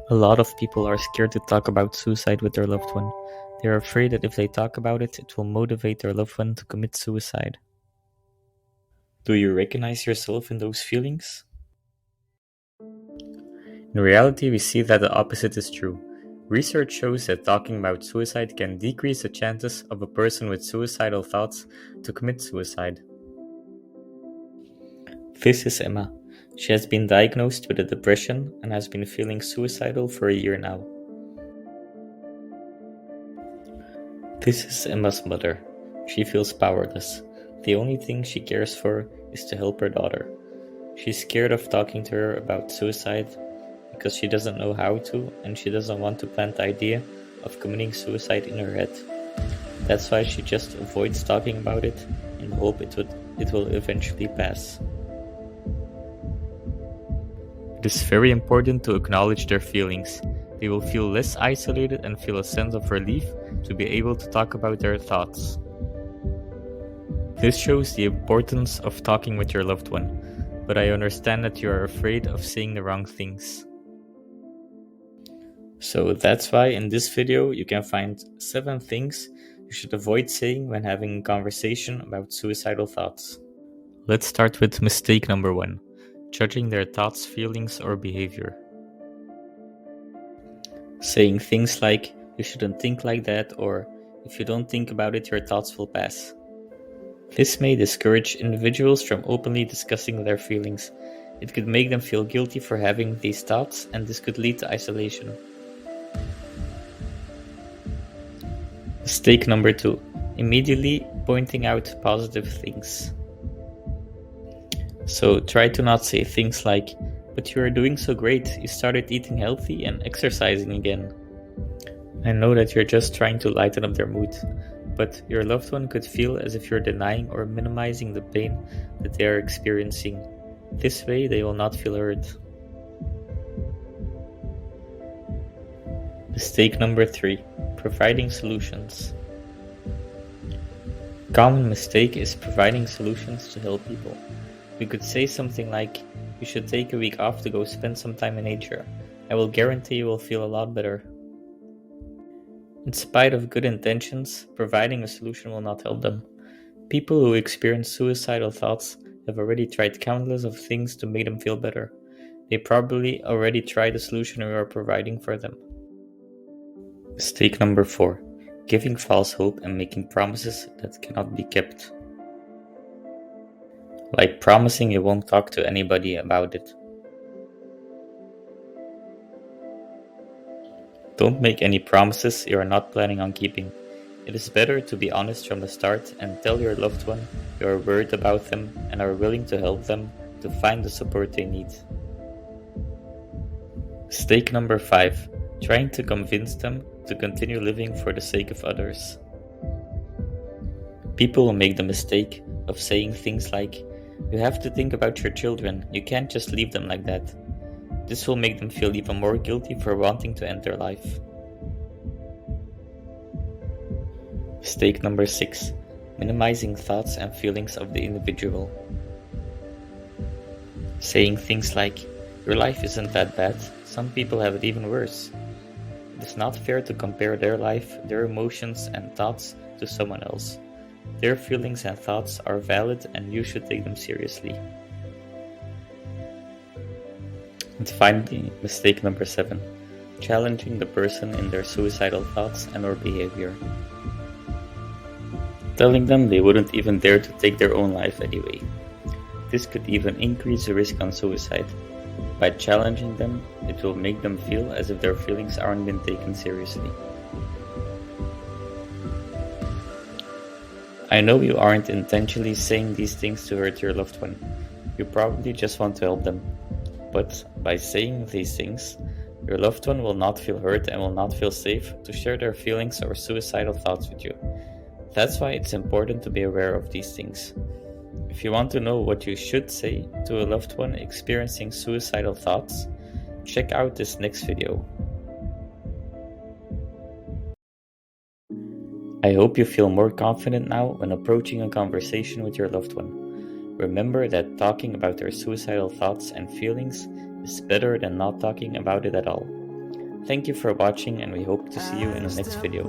A lot of people are scared to talk about suicide with their loved one. They are afraid that if they talk about it, it will motivate their loved one to commit suicide. Do you recognize yourself in those feelings? In reality, we see that the opposite is true. Research shows that talking about suicide can decrease the chances of a person with suicidal thoughts to commit suicide. This is Emma. She has been diagnosed with a depression and has been feeling suicidal for a year now. This is Emma's mother. She feels powerless. The only thing she cares for is to help her daughter. She's scared of talking to her about suicide because she doesn't know how to, and she doesn't want to plant the idea of committing suicide in her head. That's why she just avoids talking about it in the hope it will eventually pass. It is very important to acknowledge their feelings. They will feel less isolated and feel a sense of relief to be able to talk about their thoughts. This shows the importance of talking with your loved one, but I understand that you are afraid of saying the wrong things. So that's why in this video you can find 7 things you should avoid saying when having a conversation about suicidal thoughts. Let's start with mistake number 1. Judging their thoughts, feelings, or behavior. Saying things like, you shouldn't think like that, or if you don't think about it, your thoughts will pass. This may discourage individuals from openly discussing their feelings. It could make them feel guilty for having these thoughts, and this could lead to isolation. Mistake number 2. Immediately pointing out positive things. So try to not say things like, but you are doing so great, you started eating healthy and exercising again. I know that you're just trying to lighten up their mood, but your loved one could feel as if you're denying or minimizing the pain that they are experiencing. This way they will not feel hurt. Mistake number 3. Providing solutions. A common mistake is providing solutions to help people. We could say something like, you should take a week off to go spend some time in nature. I will guarantee you will feel a lot better. In spite of good intentions, providing a solution will not help them. People who experience suicidal thoughts have already tried countless of things to make them feel better. They probably already tried the solution we are providing for them. Mistake number 4. Giving false hope and making promises that cannot be kept. Like promising you won't talk to anybody about it. Don't make any promises you are not planning on keeping. It is better to be honest from the start and tell your loved one you are worried about them and are willing to help them to find the support they need. Mistake number 5. Trying to convince them to continue living for the sake of others. People will make the mistake of saying things like, you have to think about your children, you can't just leave them like that. This will make them feel even more guilty for wanting to end their life. Mistake number 6. Minimizing thoughts and feelings of the individual. Saying things like, your life isn't that bad, some people have it even worse. It is not fair to compare their life, their emotions and thoughts to someone else. Their feelings and thoughts are valid and you should take them seriously. And finally, mistake number 7. Challenging the person in their suicidal thoughts and or behavior. Telling them they wouldn't even dare to take their own life anyway. This could even increase the risk on suicide. By challenging them, it will make them feel as if their feelings aren't being taken seriously. I know you aren't intentionally saying these things to hurt your loved one. You probably just want to help them. But by saying these things, your loved one will not feel hurt and will not feel safe to share their feelings or suicidal thoughts with you. That's why it's important to be aware of these things. If you want to know what you should say to a loved one experiencing suicidal thoughts, check out this next video. I hope you feel more confident now when approaching a conversation with your loved one. Remember that talking about their suicidal thoughts and feelings is better than not talking about it at all. Thank you for watching, and we hope to see you in the next video.